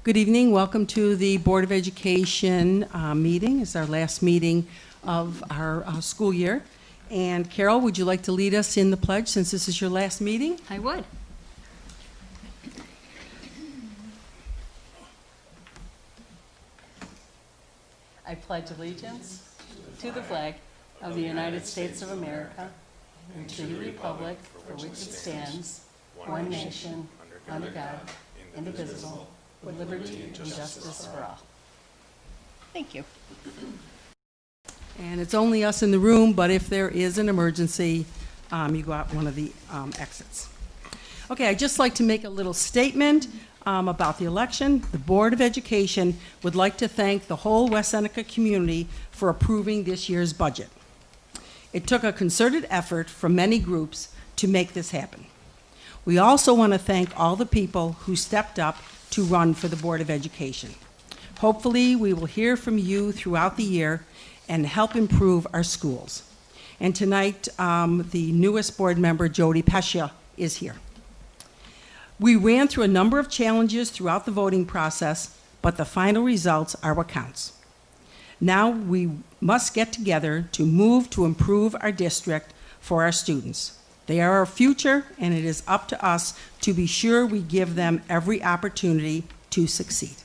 Good evening. Welcome to the Board of Education meeting. It's our last meeting of our school year. And Carol, would you like to lead us in the pledge since this is your last meeting? I would. I pledge allegiance to the flag of the United States of America and to the republic for which it stands, one nation, under God, indivisible, with liberty and justice for all. Thank you. And it's only us in the room, but if there is an emergency, you go out one of the exits. Okay, I'd just like to make a little statement about the election. The Board of Education would like to thank the whole West Seneca community for approving this year's budget. It took a concerted effort from many groups to make this happen. We also want to thank all the people who stepped up to run for the Board of Education. Hopefully, we will hear from you throughout the year and help improve our schools. And tonight, the newest board member, Jody Pescia, is here. We ran through a number of challenges throughout the voting process, but the final results are what counts. Now we must get together to move to improve our district for our students. They are our future, and it is up to us to be sure we give them every opportunity to succeed.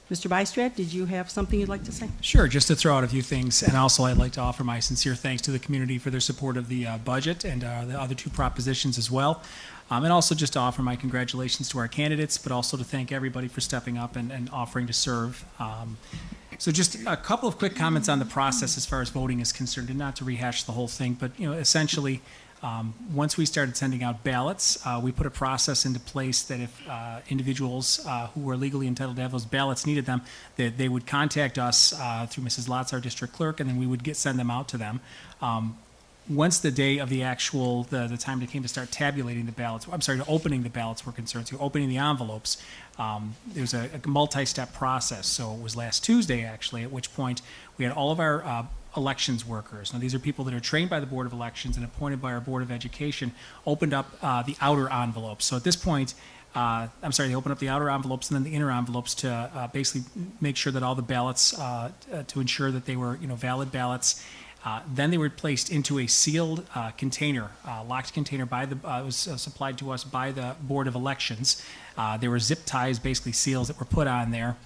Mr. Bystrad, did you have something you'd like to say? Sure, just to throw out a few things, and also I'd like to offer my sincere thanks to the community for their support of the budget and the other two propositions as well. And also just to offer my congratulations to our candidates, but also to thank everybody for stepping up and offering to serve. So just a couple of quick comments on the process as far as voting is concerned, and not to rehash the whole thing, but essentially, once we started sending out ballots, we put a process into place that if individuals who were legally entitled to have those ballots needed them, that they would contact us through Mrs. Lotz, our district clerk, and then we would send them out to them. Once the day of the actual, the time that came to start tabulating the ballots, opening the ballots were concerned, so opening the envelopes, there was a multi-step process. So it was last Tuesday, actually, at which point we had all of our elections workers. Now, these are people that are trained by the Board of Elections and appointed by our Board of Education, opened up the outer envelopes. So at this point, they opened up the outer envelopes and then the inner envelopes to basically make sure that all the ballots, to ensure that they were, valid ballots. Then they were placed into a sealed container, locked container by the, it was supplied to us by the Board of Elections. There were zip ties, basically seals that were put on there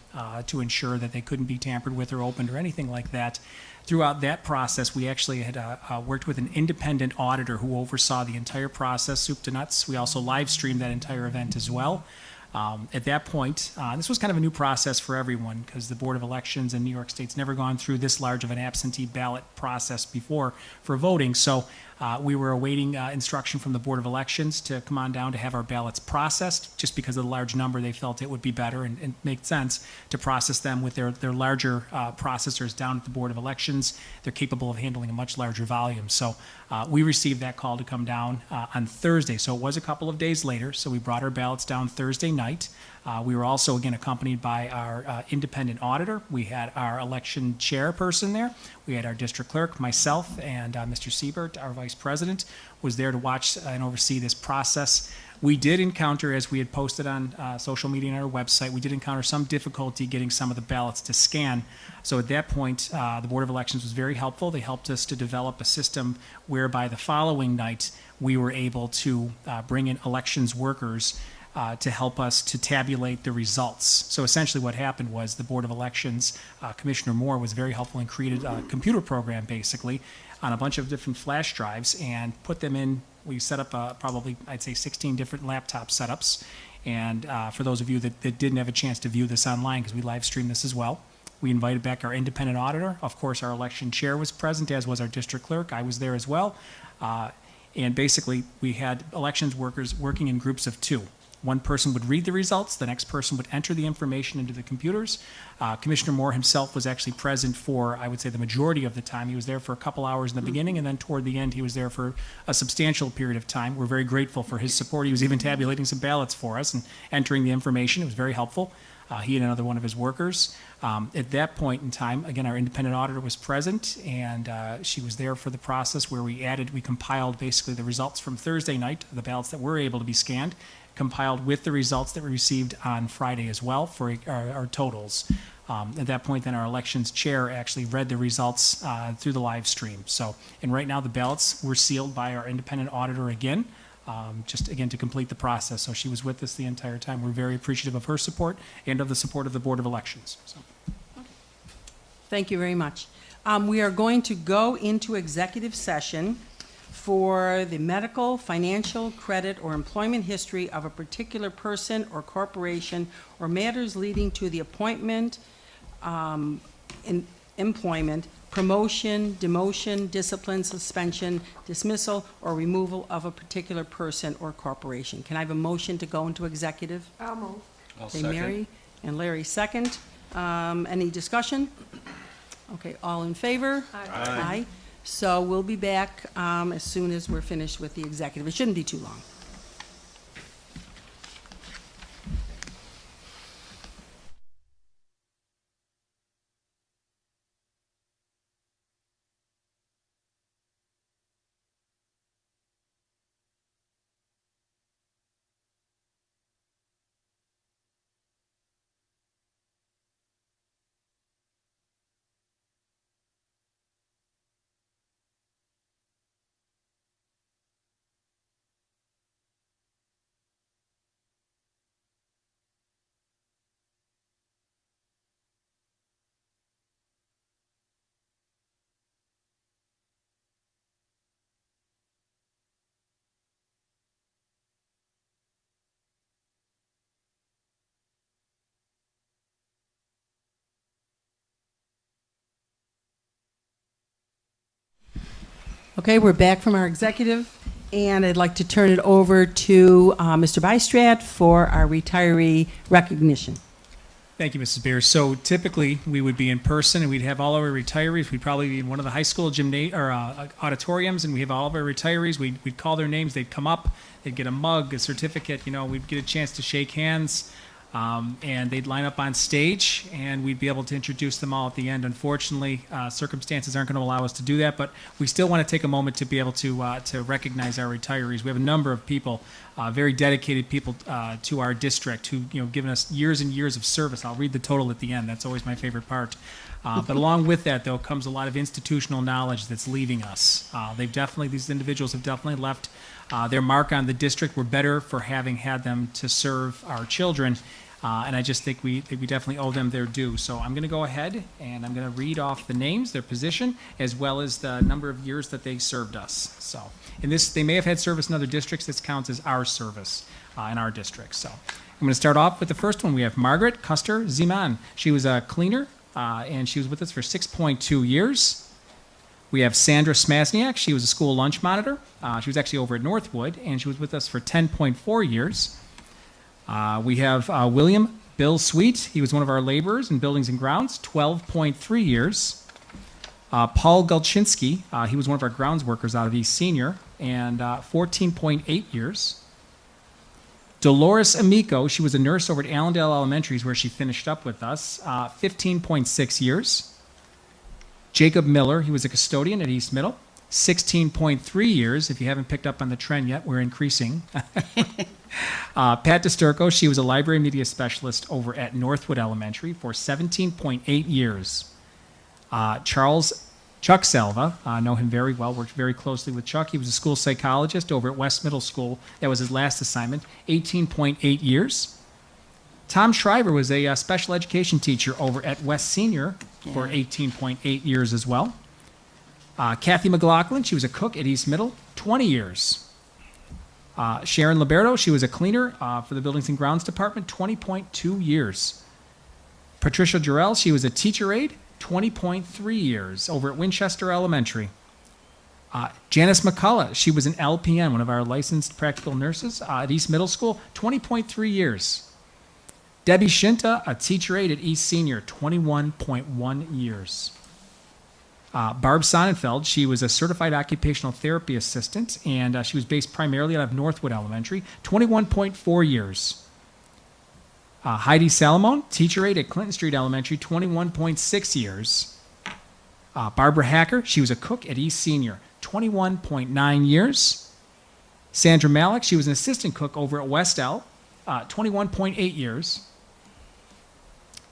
to ensure that they couldn't be tampered with or opened or anything like that. Throughout that process, we actually had worked with an independent auditor who oversaw the entire process, soup to nuts. We also live streamed that entire event as well. At that point, this was kind of a new process for everyone because the Board of Elections in New York State's never gone through this large of an absentee ballot process before for voting. So we were awaiting instruction from the Board of Elections to come on down to have our ballots processed. Just because of the large number, they felt it would be better and make sense to process them with their larger processors down at the Board of Elections. They're capable of handling a much larger volume. So we received that call to come down on Thursday. So it was a couple of days later. So we brought our ballots down Thursday night. We were also, again, accompanied by our independent auditor. We had our election chairperson there. We had our district clerk, myself, and Mr. Siebert, our vice president, was there to watch and oversee this process. We did encounter, as we had posted on social media and our website, we did encounter some difficulty getting some of the ballots to scan. So at that point, the Board of Elections was very helpful. They helped us to develop a system whereby the following night we were able to bring in elections workers to help us to tabulate the results. So essentially what happened was the Board of Elections, Commissioner Moore was very helpful and created a computer program basically on a bunch of different flash drives and put them in. We set up probably, I'd say, 16 different laptop setups. And for those of you that didn't have a chance to view this online, because we live streamed this as well, we invited back our independent auditor. Of course, our election chair was present, as was our district clerk. I was there as well. And basically, we had elections workers working in groups of two. One person would read the results, the next person would enter the information into the computers. Commissioner Moore himself was actually present for, I would say, the majority of the time. He was there for a couple hours in the beginning, and then toward the end, he was there for a substantial period of time. We're very grateful for his support. He was even tabulating some ballots for us and entering the information. It was very helpful. He and another one of his workers. At that point in time, again, our independent auditor was present, and she was there for the process where we compiled basically the results from Thursday night, the ballots that were able to be scanned, compiled with the results that we received on Friday as well for our totals. At that point, then our elections chair actually read the results through the live stream. So, and right now the ballots were sealed by our independent auditor again, just again to complete the process. So she was with us the entire time. We're very appreciative of her support and of the support of the Board of Elections. So. Thank you very much. We are going to go into executive session for the medical, financial, credit, or employment history of a particular person or corporation or matters leading to the appointment, employment, promotion, demotion, discipline, suspension, dismissal, or removal of a particular person or corporation. Can I have a motion to go into executive? I'll move. Okay, Mary and Larry second. Any discussion? Okay, all in favor? Aye. So we'll be back as soon as we're finished with the executive. It shouldn't be too long. Okay, we're back from our executive, and I'd like to turn it over to Mr. Bystrat for our retiree recognition. Thank you, Mrs. Beers. So typically, we would be in person, and we'd have all of our retirees. We'd probably be in one of the high school auditoriums, and we have all of our retirees. We'd call their names. They'd come up. They'd get a mug, a certificate. You know, we'd get a chance to shake hands, and they'd line up on stage, and we'd be able to introduce them all at the end. Unfortunately, circumstances aren't going to allow us to do that, but we still want to take a moment to be able to recognize our retirees. We have a number of people, very dedicated people to our district who, you know, given us years and years of service. I'll read the total at the end. That's always my favorite part. But along with that, though, comes a lot of institutional knowledge that's leaving us. These individuals have definitely left their mark on the district. We're better for having had them to serve our children. And I just think we definitely owe them their due. So I'm going to go ahead and I'm going to read off the names, their position, as well as the number of years that they served us. So in this, they may have had service in other districts. This counts as our service in our district. So I'm going to start off with the first one. We have Margaret Custer Zeman. She was a cleaner, and she was with us for 6.2 years. We have Sandra Smasniak. She was a school lunch monitor. She was actually over at Northwood, and she was with us for 10.4 years. We have William Bill Sweet. He was one of our laborers in buildings and grounds, 12.3 years. Paul Galchinsky, he was one of our grounds workers out of East Senior, and 14.8 years. Dolores Amico, she was a nurse over at Allendale Elementaries where she finished up with us, 15.6 years. Jacob Miller, he was a custodian at East Middle, 16.3 years. If you haven't picked up on the trend yet, we're increasing. Pat DeSturco, she was a library media specialist over at Northwood Elementary for 17.8 years. Chuck Selva, I know him very well, worked very closely with Chuck. He was a school psychologist over at West Middle School. That was his last assignment, 18.8 years. Tom Shriver was a special education teacher over at West Senior for 18.8 years as well. Kathy McLaughlin, she was a cook at East Middle, 20 years. Sharon Liberto, she was a cleaner for the Buildings and Grounds Department, 20.2 years. Patricia Jarrell, she was a teacher aide, 20.3 years over at Winchester Elementary. Janice McCullough, she was an LPN, one of our licensed practical nurses at East Middle School, 20.3 years. Debbie Shinta, a teacher aide at East Senior, 21.1 years. Barb Sonnenfeld, she was a certified occupational therapy assistant, and she was based primarily out of Northwood Elementary, 21.4 years. Heidi Salomon, teacher aide at Clinton Street Elementary, 21.6 years. Barbara Hacker, she was a cook at East Senior, 21.9 years. Sandra Malik, she was an assistant cook over at West L, 21.8 years.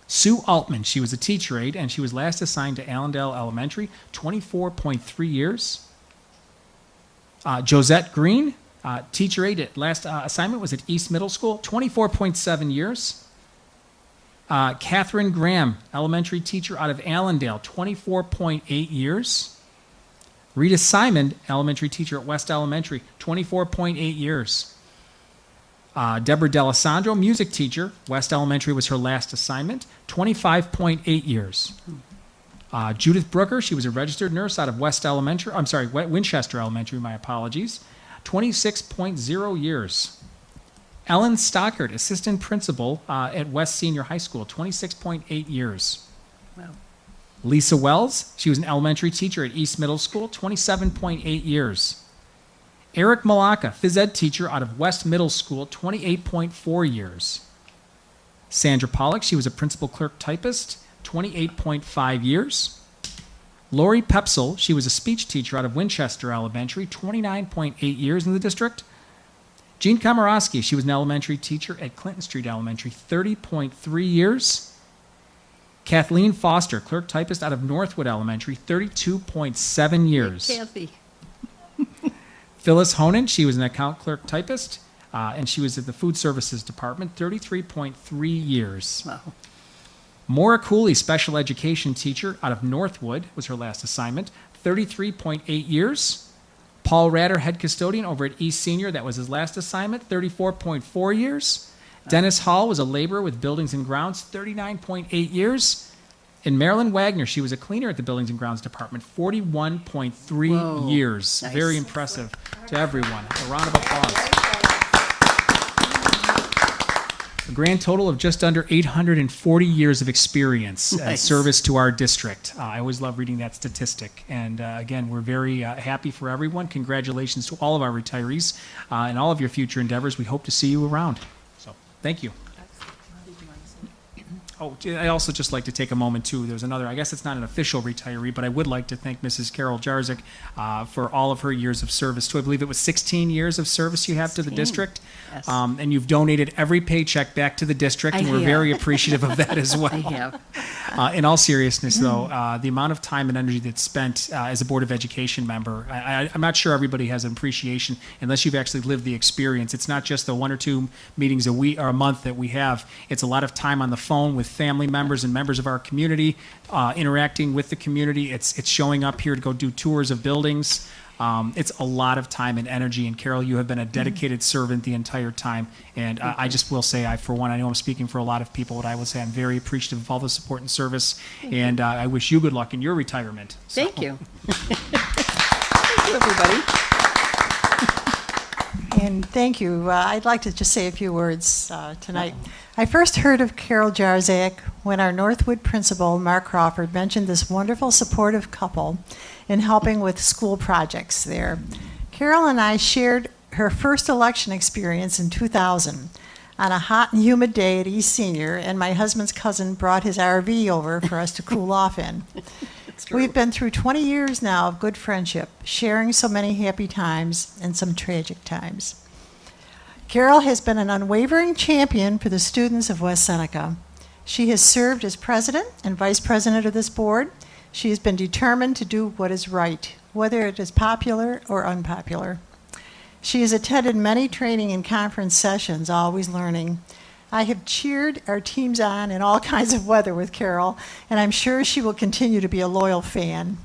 Sue Altman, she was a teacher aide, and she was last assigned to Allendale Elementary, 24.3 years. Josette Green, teacher aide, last assignment was at East Middle School, 24.7 years. Catherine Graham, elementary teacher out of Allendale, 24.8 years. Rita Simon, elementary teacher at West Elementary, 24.8 years. Deborah D'Alessandro, music teacher, West Elementary was her last assignment, 25.8 years. Judith Brooker, she was a registered nurse out of Winchester Elementary, my apologies, 26.0 years. Ellen Stockert, assistant principal at West Senior High School, 26.8 years. Wow. Lisa Wells, she was an elementary teacher at East Middle School, 27.8 years. Eric Malaka, phys ed teacher out of West Middle School, 28.4 years. Sandra Pollock, she was a principal clerk typist, 28.5 years. Lori Pepsel, she was a speech teacher out of Winchester Elementary, 29.8 years in the district. Jean Komorowski, she was an elementary teacher at Clinton Street Elementary, 30.3 years. Kathleen Foster, clerk typist out of Northwood Elementary, 32.7 years. Kathy. Phyllis Honan, she was an account clerk typist, and she was at the Food Services Department, 33.3 years. Wow. Maura Cooley, special education teacher out of Northwood, was her last assignment, 33.8 years. Paul Ratter, head custodian over at East Senior, that was his last assignment, 34.4 years. Dennis Hall was a laborer with Buildings and Grounds, 39.8 years. And Marilyn Wagner, she was a cleaner at the Buildings and Grounds Department, 41.3 Whoa. years. Nice. Very impressive to everyone. A round of applause. A grand total of just under 840 years of experience and Nice. service to our district. I always love reading that statistic. And again, we're very happy for everyone. Congratulations to all of our retirees and all of your future endeavors. We hope to see you around. So, thank you. Oh, I also just like to take a moment, too. There's another, I guess it's not an official retiree, but I would like to thank Mrs. Carol Jarczky for all of her years of service, too. I believe it was 16 years of service you have to the 16. district. Yes. And you've donated every paycheck back to the district, and I we're have. very appreciative of that as well. I have. In all seriousness, though, the amount of time and energy that's spent as a Board of Education member, I'm not sure everybody has an appreciation unless you've actually lived the experience. It's not just the 1 or 2 meetings a week or a month that we have. It's a lot of time on the phone with family members and members of our community, interacting with the community. It's showing up here to go do tours of buildings. It's a lot of time and energy, and Carol, you have been a dedicated servant the entire time, and I just will say, for one, I know I'm speaking for a lot of people, but I will say I'm very appreciative of all the support and service, and I wish you good luck in your retirement. So. Thank you. Thank you, everybody. And thank you. I'd like to just say a few words tonight. I first heard of Carol Jarczky when our Northwood principal, Mark Crawford, mentioned this wonderful supportive couple in helping with school projects there. Carol and I shared her first election experience in 2000 on a hot and humid day at East Senior, and my husband's cousin brought his RV over for us to cool off in. We've been through 20 years now of good friendship, sharing so many happy times and some tragic times. Carol has been an unwavering champion for the students of West Seneca. She has served as president and vice president of this board. She has been determined to do what is right, whether it is popular or unpopular. She has attended many training and conference sessions, always learning. I have cheered our teams on in all kinds of weather with Carol, and I'm sure she will continue to be a loyal fan.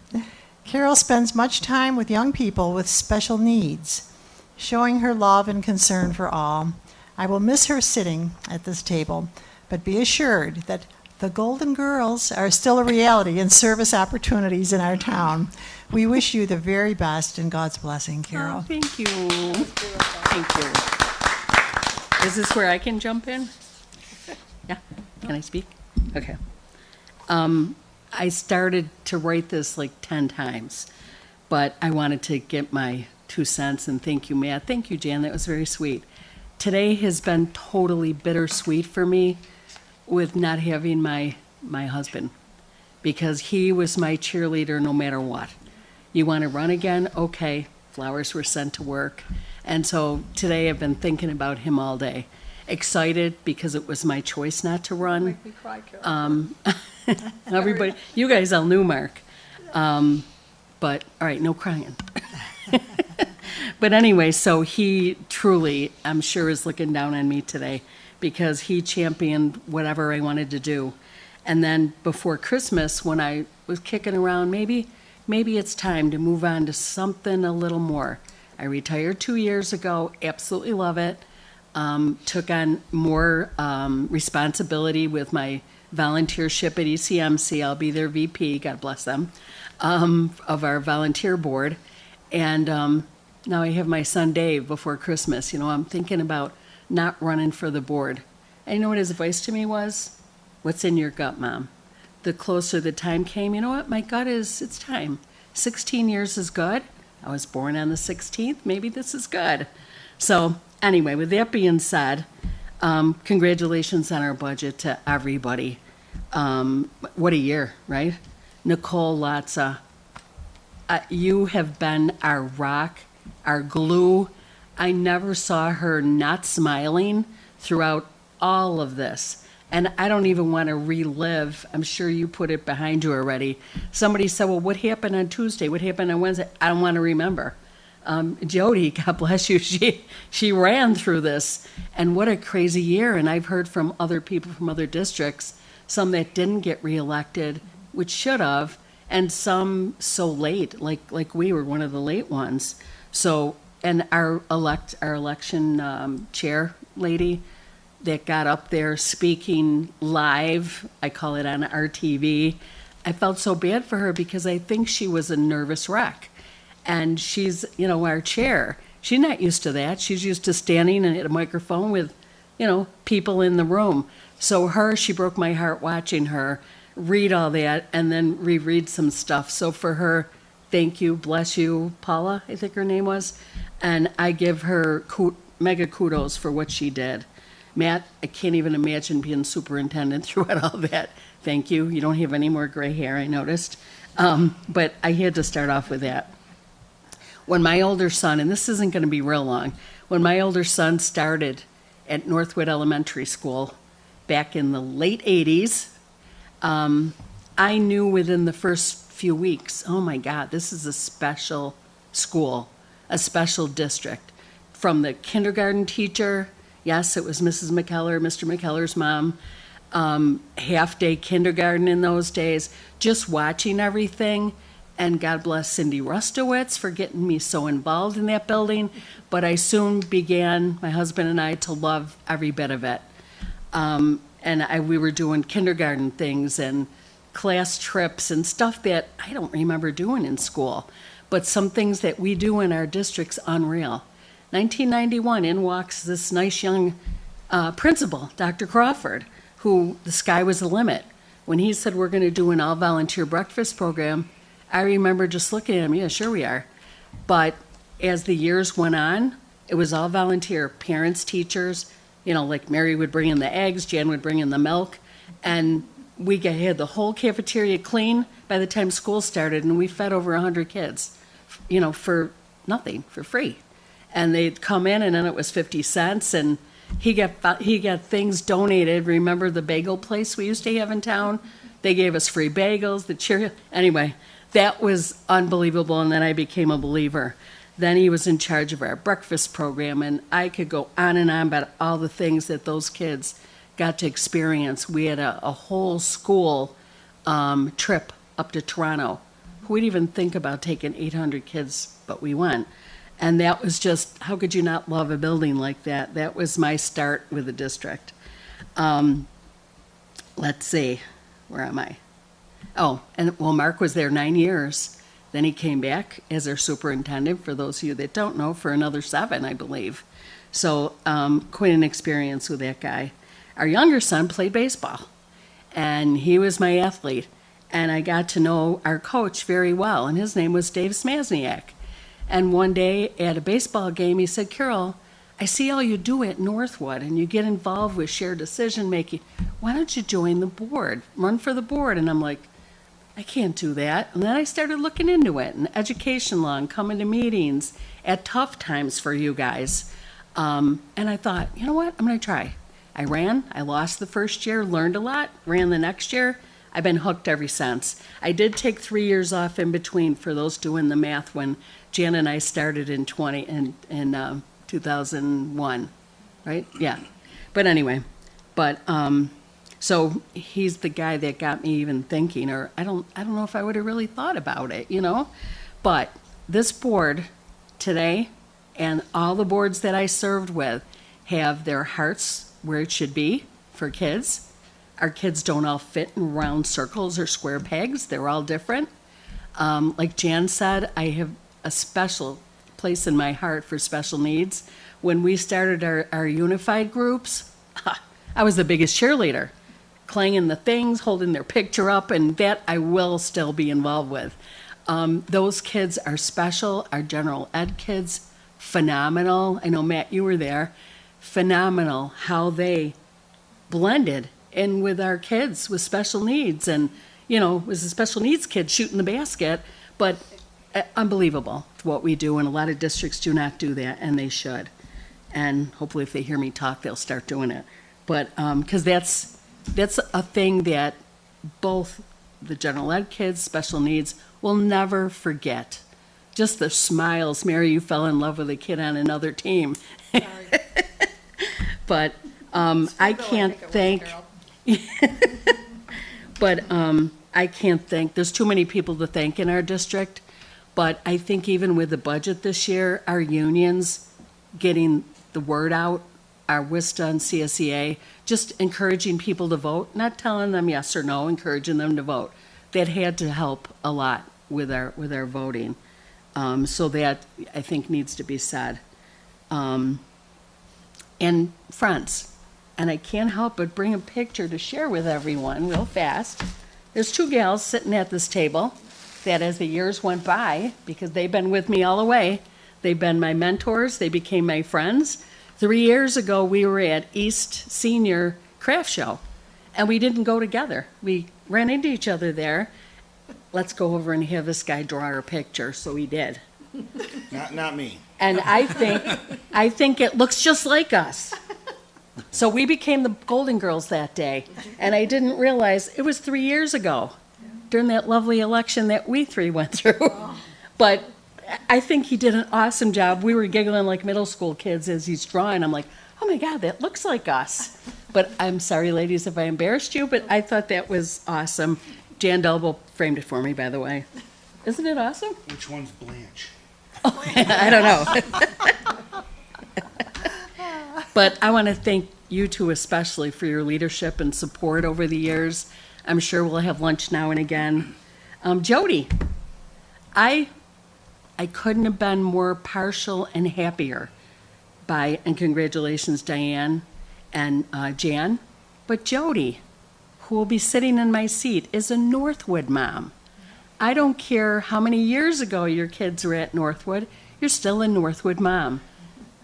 Carol spends much time with young people with special needs, showing her love and concern for all. I will miss her sitting at this table, but be assured that the Golden Girls are still a reality in service opportunities in our town. We wish you the very best and God's blessing, Carol. Oh, thank you. Thank you. Is this where I can jump in? Yeah? Can I speak? Okay. I started to write this like 10 times, but I wanted to get my 2 cents, and thank you, Matt. Thank you, Jan. That was very sweet. Today has been totally bittersweet for me with not having my husband, because he was my cheerleader no matter what. You want to run again? Okay. Flowers were sent to work. And so today I've been thinking about him all day. Excited because it was my choice not to run. Make me cry, Carol. Everybody, you guys all knew Mark. But, all right, no crying. But anyway, so he truly, I'm sure, is looking down on me today because he championed whatever I wanted to do. And then before Christmas, when I was kicking around, maybe it's time to move on to something a little more. I retired 2 years ago, absolutely love it. Took on more responsibility with my volunteership at ECMC. I'll be their VP, God bless them, of our volunteer board. And now I have my son Dave before Christmas. You know, I'm thinking about not running for the board. And you know what his advice to me was? What's in your gut, Mom? The closer the time came, you know what? My gut is, it's time. 16 years is good. I was born on the 16th. Maybe this is good. So anyway, with that being said, congratulations on our budget to everybody. What a year, right? Nicole Latza, you have been our rock, our glue. I never saw her not smiling throughout all of this. And I don't even want to relive. I'm sure you put it behind you already. Somebody said, well, what happened on Tuesday? What happened on Wednesday? I don't want to remember. Jody, God bless you, she ran through this. And what a crazy year. And I've heard from other people from other districts, some that didn't get reelected, which should have, and some so late, like we were one of the late ones. So, and our election chair lady that got up there speaking live, I call it on RTV, I felt so bad for her because I think she was a nervous wreck. And she's, you know, our chair. She's not used to that. She's used to standing at a microphone with, you know, people in the room. So she broke my heart watching her read all that and then reread some stuff. So for her, thank you, bless you, Paula, I think her name was. And I give her mega kudos for what she did. Matt, I can't even imagine being superintendent throughout all that. Thank you. You don't have any more gray hair, I noticed. But I had to start off with that. When my older son, and this isn't going to be real long, when my older son started at Northwood Elementary School back in the late 80s, I knew within the first few weeks, oh my God, this is a special school, a special district. From the kindergarten teacher, yes, it was Mrs. McKellar, Mr. McKellar's mom, half-day kindergarten in those days, just watching everything. And God bless Cindy Rustowitz for getting me so involved in that building. But I soon began, my husband and I, to love every bit of it. We were doing kindergarten things and class trips and stuff that I don't remember doing in school. But some things that we do in our district's unreal. 1991, in walks this nice young principal, Dr. Crawford, who the sky was the limit. When he said we're going to do an all-volunteer breakfast program, I remember just looking at him, yeah, sure we are. But as the years went on, it was all volunteer, parents, teachers, you know, like Mary would bring in the eggs, Jan would bring in the milk, and we had the whole cafeteria clean by the time school started, and we fed over 100 kids, you know, for nothing, for free. And they'd come in, and then it was 50 cents, and he got things donated. Remember the bagel place we used to have in town? They gave us free bagels, the Cheerios. Anyway, that was unbelievable, and then I became a believer. Then he was in charge of our breakfast program, and I could go on and on about all the things that those kids got to experience. We had a whole school trip up to Toronto. Who would even think about taking 800 kids, but we went. And that was just, how could you not love a building like that? That was my start with the district. Let's see, where am I? Oh, and well, Mark was there 9 years. Then he came back as our superintendent, for those of you that don't know, for another 7, I believe. So quite an experience with that guy. Our younger son played baseball, and he was my athlete. And I got to know our coach very well, and his name was Dave Smazniak. And one day at a baseball game, he said, Carol, I see all you do at Northwood, and you get involved with shared decision making. Why don't you join the board, run for the board? And I'm like, I can't do that. And then I started looking into it, and education law and coming to meetings at tough times for you guys. And I thought, you know what, I'm going to try. I ran, I lost the first year, learned a lot, ran the next year. I've been hooked ever since. I did take 3 years off in between for those doing the math when Jan and I started in 2001, right? Yeah. But anyway, so he's the guy that got me even thinking, or I don't know if I would have really thought about it, you know? But this board today and all the boards that I served with have their hearts where it should be for kids. Our kids don't all fit in round circles or square pegs. They're all different. Like Jan said, I have a special place in my heart for special needs. When we started our unified groups, I was the biggest cheerleader, clanging the things, holding their picture up, and that I will still be involved with. Those kids are special. Our general ed kids, phenomenal. I know, Matt, you were there. Phenomenal how they blended in with our kids with special needs. And, you know, it was a special needs kid shooting the basket, but unbelievable what we do. And a lot of districts do not do that, and they should. And hopefully if they hear me talk, they'll start doing it. But, because that's a thing that both the general ed kids, special needs, will never forget. Just the smiles. Mary, you fell in love with a kid on another team. But I can't thank, I can't thank, there's too many people to thank in our district, but I think even with the budget this year, our unions getting the word out, our WISTA and CSEA, just encouraging people to vote, not telling them yes or no, encouraging them to vote. That had to help a lot with our voting. So that, I think, needs to be said. And friends, and I can't help but bring a picture to share with everyone real fast. There's two gals sitting at this table that as the years went by, because they've been with me all the way, they've been my mentors, they became my friends. 3 years ago, we were at East Senior Craft Show, and we didn't go together. We ran into each other there. Let's go over and have this guy draw our picture, so he did. Not me. And I think it looks just like us. So we became the Golden Girls that day, and I didn't realize it was 3 years ago during that lovely election that we three went through. But I think he did an awesome job. We were giggling like middle school kids as he's drawing. I'm like, oh my God, that looks like us. But I'm sorry, ladies, if I embarrassed you, but I thought that was awesome. Jan Delbo framed it for me, by the way. Isn't it awesome? Which one's Blanche? I don't know. But I want to thank you two especially for your leadership and support over the years. I'm sure we'll have lunch now and again. Jody, I couldn't have been more partial and happier and congratulations, Diane and Jan. But Jody, who will be sitting in my seat, is a Northwood mom. I don't care how many years ago your kids were at Northwood, you're still a Northwood mom.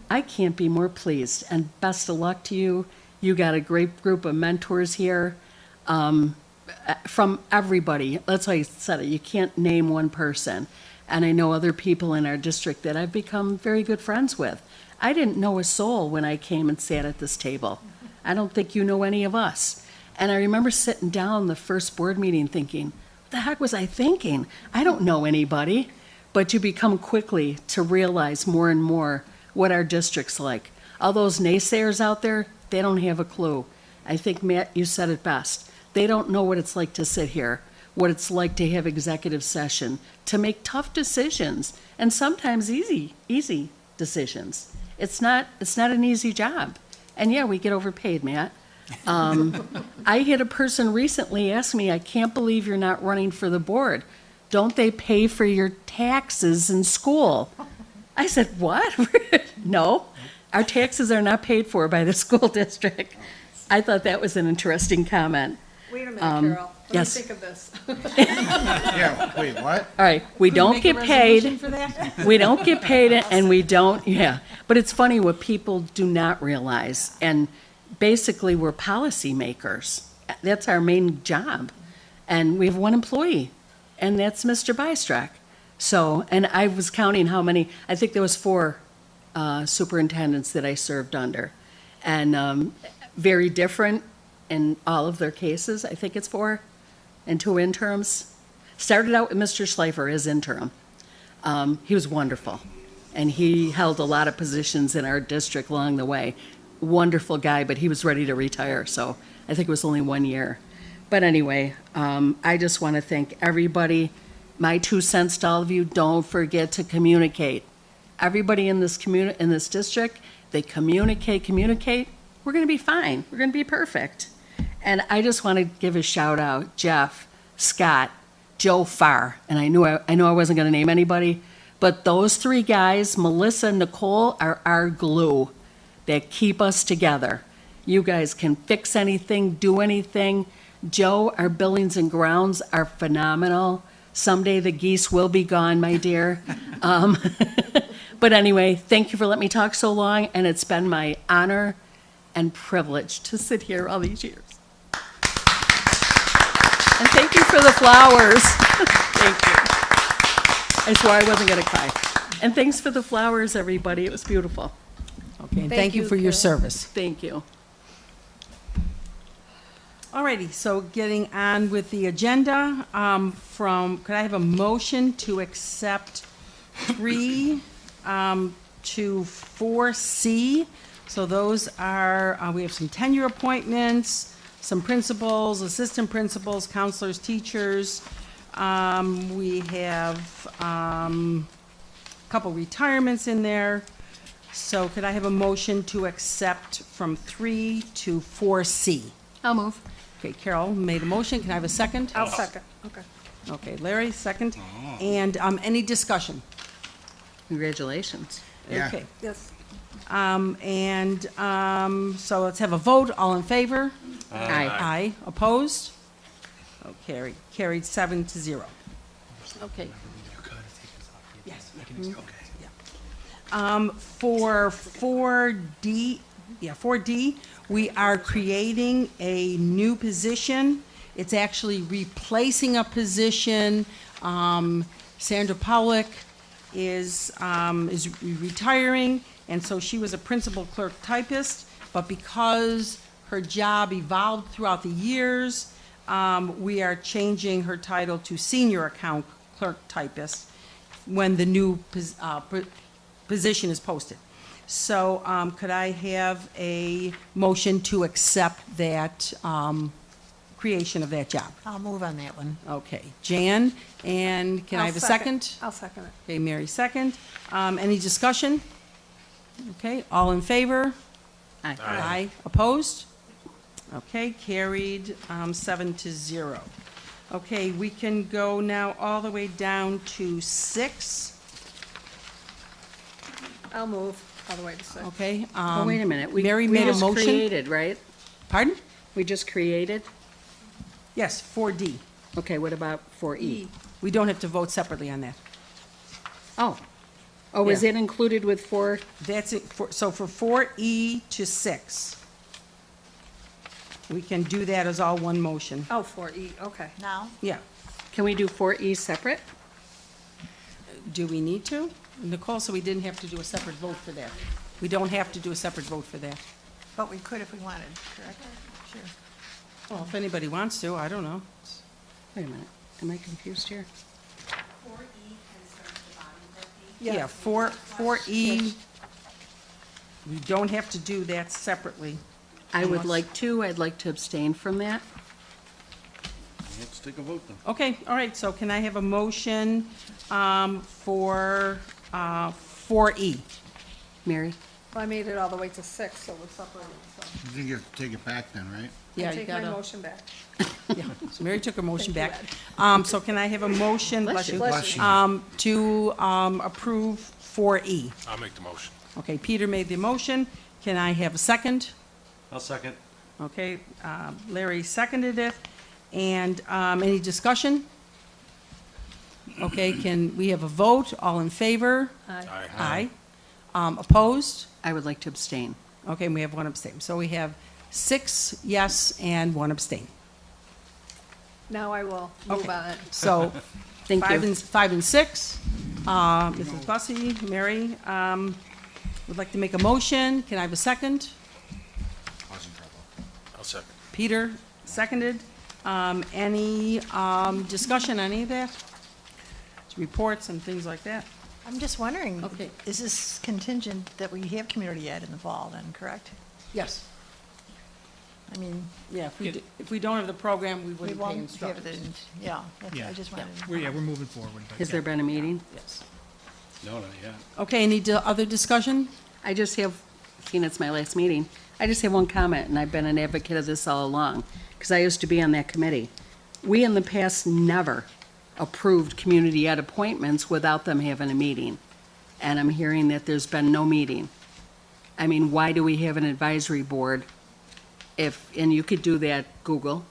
I can't be more pleased, and best of luck to you. You got a great group of mentors here from everybody. That's why I said it. You can't name one person. And I know other people in our district that I've become very good friends with. I didn't know a soul when I came and sat at this table. I don't think you know any of us. And I remember sitting down the first board meeting thinking, what the heck was I thinking? I don't know anybody. But you become quickly to realize more and more what our district's like. All those naysayers out there, they don't have a clue. I think, Matt, you said it best. They don't know what it's like to sit here, what it's like to have executive session, to make tough decisions, and sometimes easy decisions. It's not an easy job. And yeah, we get overpaid, Matt. I had a person recently ask me, I can't believe you're not running for the board. Don't they pay for your taxes in school? I said, what? No, our taxes are not paid for by the school district. I thought that was an interesting comment. Wait a minute, Carol. Yes. Let me think of this. Yeah, wait, what? All right, we don't get paid. For that? We don't get paid, and we don't, yeah. But it's funny what people do not realize. And basically, we're policy makers. That's our main job. And we have one employee and that's Mr. Bystrack. So, and I was counting how many, I think there was 4 superintendents that I served under. And very different in all of their cases. I think it's 4 and 2 interims. Started out with Mr. Schleifer as interim. He was wonderful, and he held a lot of positions in our district along the way. Wonderful guy, but he was ready to retire, so I think it was only 1 year. But anyway, I just want to thank everybody. My 2 cents to all of you, don't forget to communicate. Everybody in this in this district, they communicate. We're going to be fine. We're going to be perfect. And I just want to give a shout out, Jeff, Scott, Joe Farr, and I know I wasn't going to name anybody, but those 3 guys, Melissa and Nicole, are our glue that keep us together. You guys can fix anything, do anything. Joe, our buildings and grounds are phenomenal. Someday the geese will be gone, my dear. But anyway, thank you for letting me talk so long, and it's been my honor and privilege to sit here all these years. And thank you for the flowers. Thank you. I swore I wasn't going to cry. And thanks for the flowers, everybody. It was beautiful. Okay, and thank you for your service. Thank you. Alrighty, so getting on with the agenda, could I have a motion to accept 3 to 4C? So those are, we have some tenure appointments, some principals, assistant principals, counselors, teachers. We have a couple retirements in there. So could I have a motion to accept from 3 to 4C? I'll move. Okay, Carol made a motion. Can I have a second? I'll second. Okay. Okay, Larry, second. And any discussion? Congratulations. Yeah. Okay. Yes. So let's have a vote. All in favor? Aye. Aye. Opposed? Oh, carried 7-0. Okay. Yes. For 4D, 4D, we are creating a new position. It's actually replacing a position. Sandra Powlick is retiring, and so she was a principal clerk typist, but because her job evolved throughout the years, we are changing her title to senior account clerk typist when the new position is posted. So could I have a motion to accept that creation of that job? I'll move on that one. Okay, Jan, and can I have a second? I'll second it. Okay, Mary, second. Any discussion? Okay, all in favor? Aye. Aye. Opposed? Okay, carried 7-0. Okay, we can go now all the way down to 6. I'll move all the way to 6. Okay. Oh, wait a minute. Mary we made a just motion. created, right? Pardon? We just created? Yes, 4D. Okay, what about 4E? We don't have to vote separately on that. Oh. Oh, is Yeah. it included with 4? That's it. So for 4E to 6, we can do that as all one motion. Oh, 4E, okay. Now? Yeah. Can we do 4E separate? Do we need to? Nicole, so we didn't have to do a separate vote for that. We don't have to do a separate vote for that. But we could if we wanted, correct? Sure. Well, if anybody wants to, I don't know. Wait a minute. Am I confused here? Yeah, 4E, we don't have to do that separately. I would Unless- like to. I'd like to abstain from that. Let's take a vote then. Okay, all right, so can I have a motion for 4E? Mary? Well, I made it all the way to 6, so we're separated, so. You think you have to take it back then, right? Yeah, I you take my gotta, motion back. yeah, so Mary took her motion Thank back. So can I have a motion, Bless you. Bless you. to approve 4E? I'll make the motion. Okay, Peter made the motion. Can I have a second? I'll second. Okay, Larry seconded it. And any discussion? Okay, can we have a vote? All in favor? Aye. Aye. Opposed? I would like to abstain. Okay, and we have one abstain. So we have 6 yes and 1 abstain. Now I will move Okay. on it. So, Thank five you. and six, Mrs. Bussey, Mary, would like to make a motion. Can I have a second? I'll second. Peter, seconded. Any discussion on any of that? Reports and things like that? I'm just wondering, Okay. is this contingent that we have community ed in the fall then, correct? Yes. I mean, Yeah, if we don't have the program, we we wouldn't pay won't have instructors. the, yeah, Yeah. I just wanted to. We're moving forward. but Has yeah. there been a meeting? Yes. No, not yet. Okay, any other discussion? I just have, seeing it's my last meeting, I just have one comment, and I've been an advocate of this all along, because I used to be on that committee. We in the past never approved community ed appointments without them having a meeting. And I'm hearing that there's been no meeting. I mean, why do we have an advisory board if, and you could do that, Google,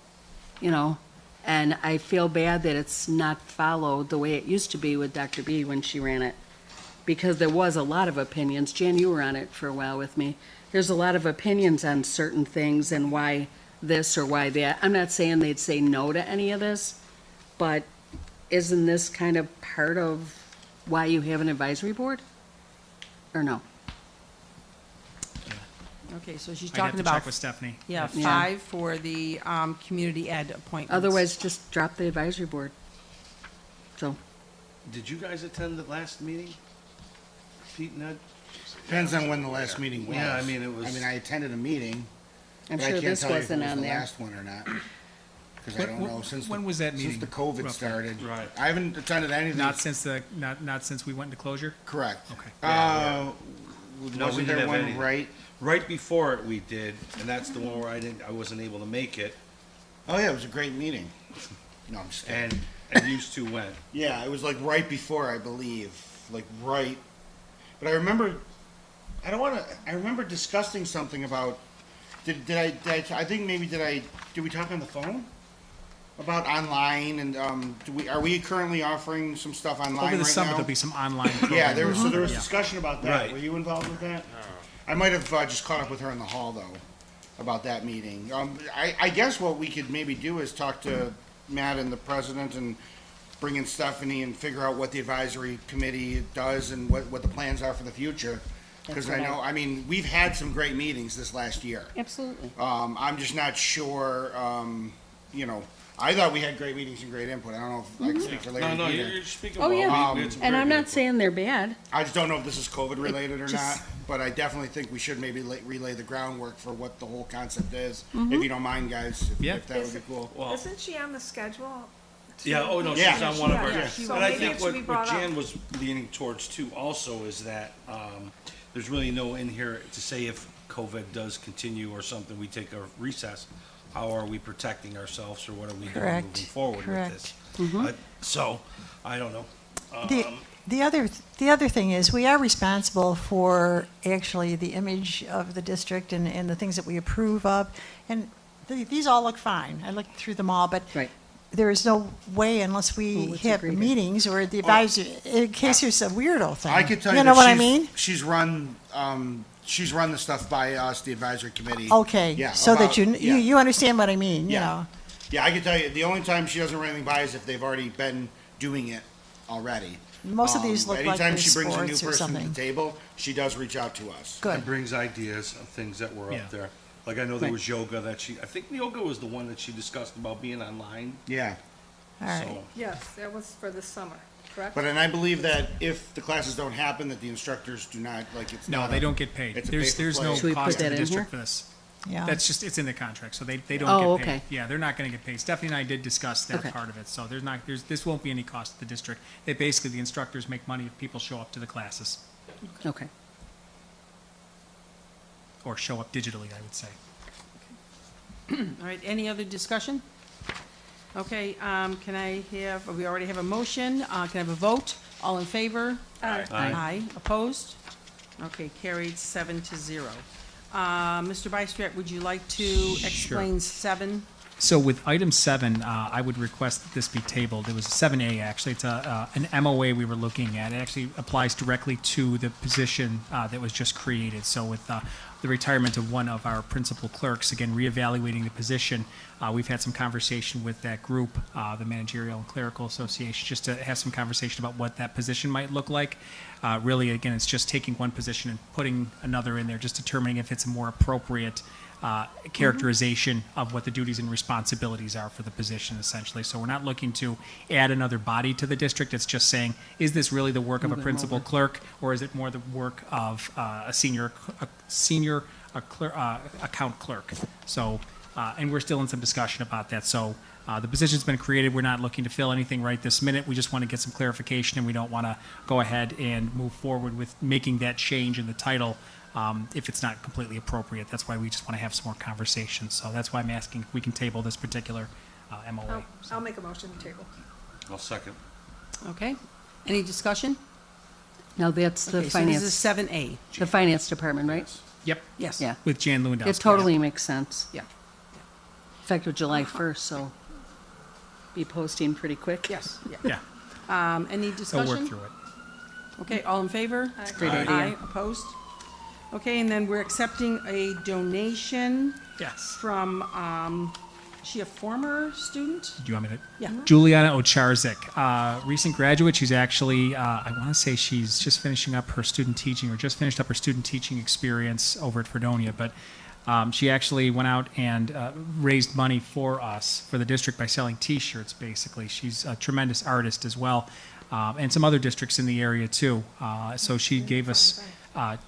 you know? And I feel bad that it's not followed the way it used to be with Dr. B when she ran it. Because there was a lot of opinions. Jan, you were on it for a while with me. There's a lot of opinions on certain things and why this or why that. I'm not saying they'd say no to any of this, but isn't this kind of part of why you have an advisory board? Or no? Okay, so she's I'd have talking to about, check with Stephanie. yeah, Yeah. 5 for the community ed appointments. Otherwise, just drop the advisory board. So, Did you guys attend the last meeting? Pete and Ed? Depends on when the last meeting was. Yeah, I mean, it was- I mean, I attended a meeting, I'm but I sure can't this tell you if it wasn't was on the there. last one or not. Because I don't know, since. When was that Since meeting, the COVID roughly? started. Right. I haven't attended anything. Not since not since we went into closure? Correct. Okay. No, we Wasn't didn't there have one anything. right? Right before it we did, and that's the one where I wasn't able to make it, Oh, yeah, it was a great meeting. No, I'm just kidding. and used to went. Yeah, it was like right before, I believe, like right. But I remember, I remember discussing something about, did I think maybe did we talk on the phone? About online and, are we currently offering some stuff online right now? Over the summer, there'll be some online Yeah, programming. there was, so there was Yeah. discussion about that. Right. Were you involved with that? I might have just caught up with her in the hall though, about that meeting. I guess what we could maybe do is talk to Matt and the president and bring in Stephanie and figure out what the advisory committee does and what the plans are for the future. Because I That's know, right. I mean, we've had some great meetings this last year. Absolutely. I'm just not sure, you know, I thought we had great meetings and great input. I don't know if I can speak for No, ladies no, either. you're speaking Oh, well. yeah. We had some And very I'm good not input. saying they're bad. I just don't know if this is COVID related or just- not, but I definitely think we should maybe relay the groundwork for what the whole concept is. Mm-hmm. If you don't mind, guys, Yeah. if that would be cool. Well, Isn't she on the schedule? yeah, oh no, Yeah. she's on one of our, Yeah, so and I maybe think it should be what brought up. Jan was leaning towards too also is that, there's really no in here to say if COVID does continue or something, we take a recess, how are we protecting ourselves or what are we doing Correct, moving forward with correct. this? So, I don't know. The other thing is, we are responsible for actually the image of the district and the things that we approve of. And these all look fine. I looked through them all, but Right. there is no way unless Well, we let's have agree to- meetings or the advisor, in case there's a weirdo thing. I could tell you You know that what I mean? she's run the stuff by us, the advisory committee. Okay, Yeah, so that about- yeah. you understand what I mean, you Yeah. know? Yeah, I can tell you, the only time she doesn't run anything by is if they've already been doing it already. Most of these look like Anytime they're she brings a new sports or person to something. the table, she does reach out to us. Good. And brings ideas of things that were Yeah. up there. Like I know there Right. was yoga that I think yoga was the one that she discussed about being online. Yeah. All right. So, Yes, that was for the summer, correct? But, and I believe that if the classes don't happen, that the instructors do not, like, it's No, not they a- don't get paid. it's a There's pay-for-play. no Should we cost put to the that in district here? for this. Yeah. That's just, it's in the contract, so they don't Oh, get paid. okay. Yeah, they're not gonna get paid. Stephanie and I did discuss that Okay. part of it, so this won't be any cost to the district. Basically, the instructors make money if people show up to the classes, Okay. or show up digitally, I would say. All right, any other discussion? Okay, can I have, we already have a motion, can I have a vote? All in favor? Aye. Aye. Opposed? Okay, carried 7-0. Mr. Bystrat, would you like to explain 7? So with item 7, I would request that this be tabled. It was 7A, actually. It's an MOA we were looking at. It actually applies directly to the position that was just created. So with the retirement of one of our principal clerks, again, reevaluating the position, we've had some conversation with that group, the Managerial and Clerical Association, just to have some conversation about what that position might look like. Really, again, it's just taking one position and putting another in there, just determining if it's a more appropriate characterization of what the duties and responsibilities are for the position, essentially. So we're not looking to add another body to the district. It's just saying, is this really the work of a principal clerk, or is it more the work of a senior account clerk? So, and we're still in some discussion about that. So the position's been created. We're not looking to fill anything right this minute. We just want to get some clarification, and we don't want to go ahead and move forward with making that change in the title if it's not completely appropriate. That's why we just want to have some more conversations. So that's why I'm asking if we can table this particular MOA. I'll make a motion to table. I'll second. Okay. Any discussion? Now, that's the Okay, so this is finance, 7A. the finance department, right? Yep, Yes. Yeah. with Jan Lewandowski. It totally makes sense. Yeah. Effective July 1st, so be posting pretty quick. Yes, yeah. Yeah, Any they'll discussion? work through it. Okay, all in favor? Great idea. Aye, opposed? Okay, and then we're accepting a donation Yes. from, is she a former student? Do you want me to? Yeah. Juliana Jarczky, recent graduate. She's actually, I want to say she's just finishing up her student teaching, or just finished up her student teaching experience over at Fredonia. But she actually went out and raised money for us, for the district, by selling T-shirts, basically. She's a tremendous artist as well, and some other districts in the area, too. So she gave us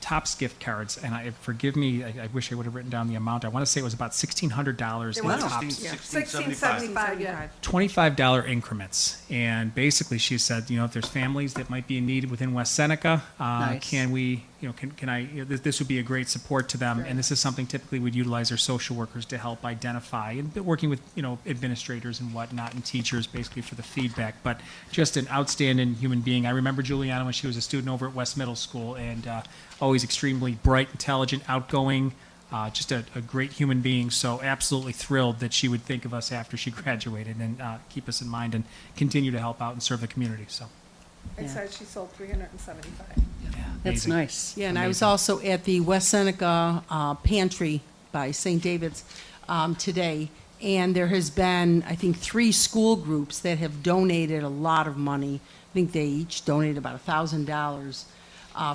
Topps gift cards, and forgive me, I wish I would have written down the amount. I want to say it was about $1,600 in was. Topps. 1675, yeah. $25 increments, and basically she said, if there's families that might be in need within West Seneca, Nice. can we, can I, this would be a great support to them, and this is something typically we'd utilize our social workers to help identify, and working with, administrators and whatnot, and teachers, basically for the feedback, but just an outstanding human being. I remember Juliana when she was a student over at West Middle School, and always extremely bright, intelligent, outgoing, just a great human being. So absolutely thrilled that she would think of us after she graduated and keep us in mind and continue to help out and serve the community. So I said she sold 375. That's amazing. nice. Yeah, and I was also at the West Seneca Pantry by St. David's today, and there has been, I think, 3 school groups that have donated a lot of money. I think they each donated about $1,000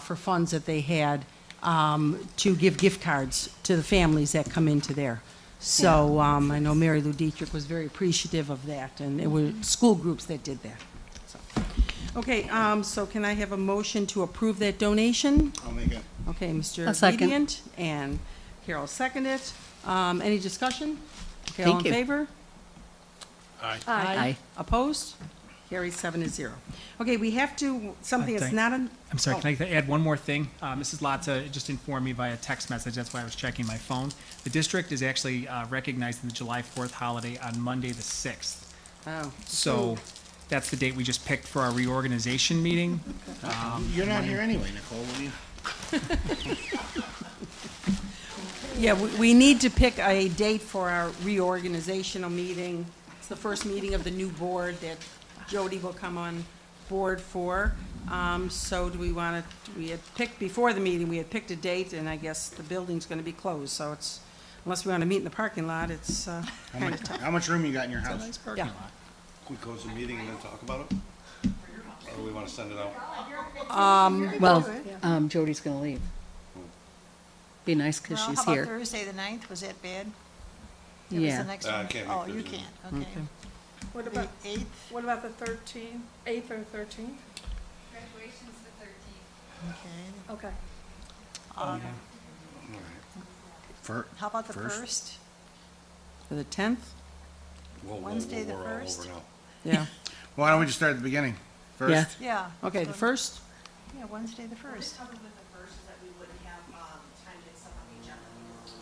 for funds that they had to give gift cards to the families that come into there. So I know Mary Lou Dietrich was very appreciative of that, and it were school groups that did that. So. Okay, so can I have a motion to approve that donation? I'll make it. Okay, Mr. A second. Radiant and Carol seconded. Any discussion? Okay, all Thank in you. favor? Aye. Aye. Opposed? Carried 7-0. Okay, we have to, something that's thank- not an. I'm sorry, Oh. can I add one more thing? Mrs. Latza just informed me via text message, that's why I was checking my phone. The district is actually recognizing the July 4th holiday on Monday the 6th. Oh. So that's the date we just picked for our reorganization meeting. You're not here anyway, Nicole, will you? Yeah, we need to pick a date for our reorganizational meeting. It's the first meeting of the new board that Jody will come on board for. So do we want to, we had picked, before the meeting, we had picked a date, and I guess the building's going to be closed, so it's, unless we want to meet in the parking lot, it's kind of tough. How much room you got in your It's a house? nice parking Yeah. lot. Can we close the meeting and then talk about it? Or do we want to send it out? Well, Jody's gonna leave. Be nice because Well, she's how about here. Thursday, the 9th? Was that bad? That was Yeah. the next I one? can't make Oh, you Thursday. can't, okay. What The about, 8th? what about the 13th, 8th or 13th? Graduation's the 13th. Okay. Okay. How about the First? 1st? For the 10th? Whoa, whoa, whoa, Wednesday the we're all 1st? over now. Yeah. Why don't we just start at the beginning? Yeah. First? Yeah. Okay, the 1st? Yeah, Wednesday the 1st. Probably with the first is that we wouldn't have time to get stuff on the agenda because it's the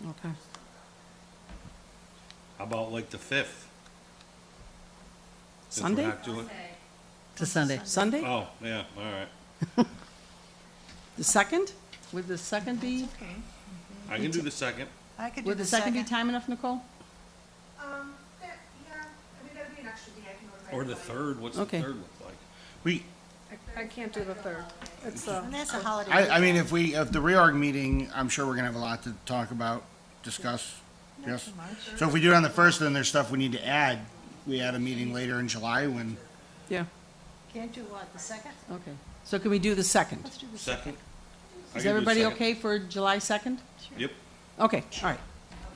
23rd. Okay. How about like the 5th? Since we're Sunday? not doing- It's a Sunday. Sunday? Oh, yeah, all right. The 2nd? Would the 2nd be? Okay. I can do the 2nd. I could do Would the second be time enough, Nicole? Yeah, I mean, that'd be an extra day, I can notify. Or the everybody. third, what's the Okay. third look like? We, I can't do the third. It's, And that's a holiday. I mean, if the reorg meeting, I'm sure we're gonna have a lot to talk about, discuss. Yes. So if we do it on the first, then there's stuff we need to add. We add a meeting later in July when, Yeah, Can't do what, the second? okay. So can we do the second? Let's do the Second? I Is can do everybody second. okay for July 2nd? Yep. Okay, all right.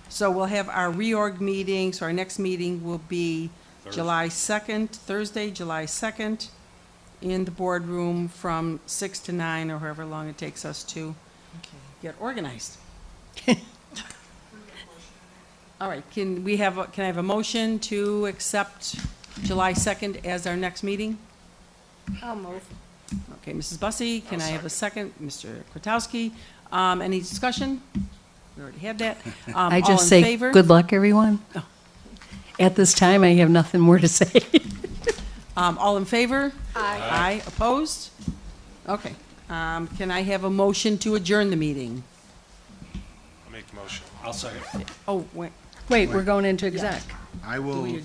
So we'll have our reorg meeting, so our next meeting will be July 2nd, Thursday, July 2nd, in the boardroom from 6 to 9, or however long it takes us to get organized. All right, can I have a motion to accept July 2nd as our next meeting? I'll move. Okay, Mrs. Bussey, can I have a second? Mr. Kwiatkowski, any discussion? We already had that. I All just in say, favor? good luck, everyone. Oh. At this time, I have nothing more to say. All in favor? Aye. Aye, opposed? Okay, can I have a motion to adjourn the meeting? I'll make the motion. I'll second. Oh, wait, Wait, we're going into exec. I do will, we,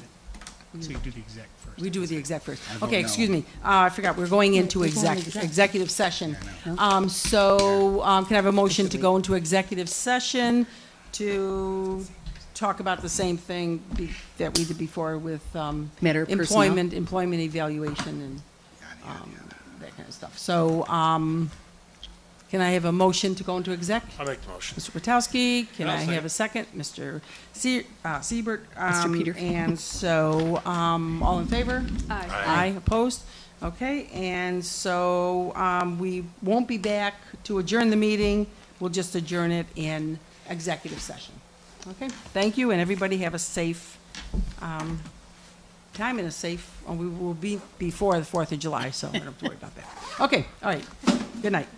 So you do the exec first. we do the exec first. I vote Okay, no. excuse me, I forgot, we're going into we're going exec. executive session. Can I have a motion to go into executive session to talk about the same thing that we did before with Matter of personnel. employment evaluation and that kind of stuff. So, can I have a motion to go into exec? I'll make the motion. Mr. Kwiatkowski, can I'll I have a second? Mr. Siebert? Mr. Peter. And so, all in favor? Aye. Aye, opposed? Okay, and so, we won't be back to adjourn the meeting. We'll just adjourn it in executive session. Okay, thank you, and everybody have a safe, time and a safe, we will be before the 4th of July, so I don't have to worry about that. Okay, all right, good night.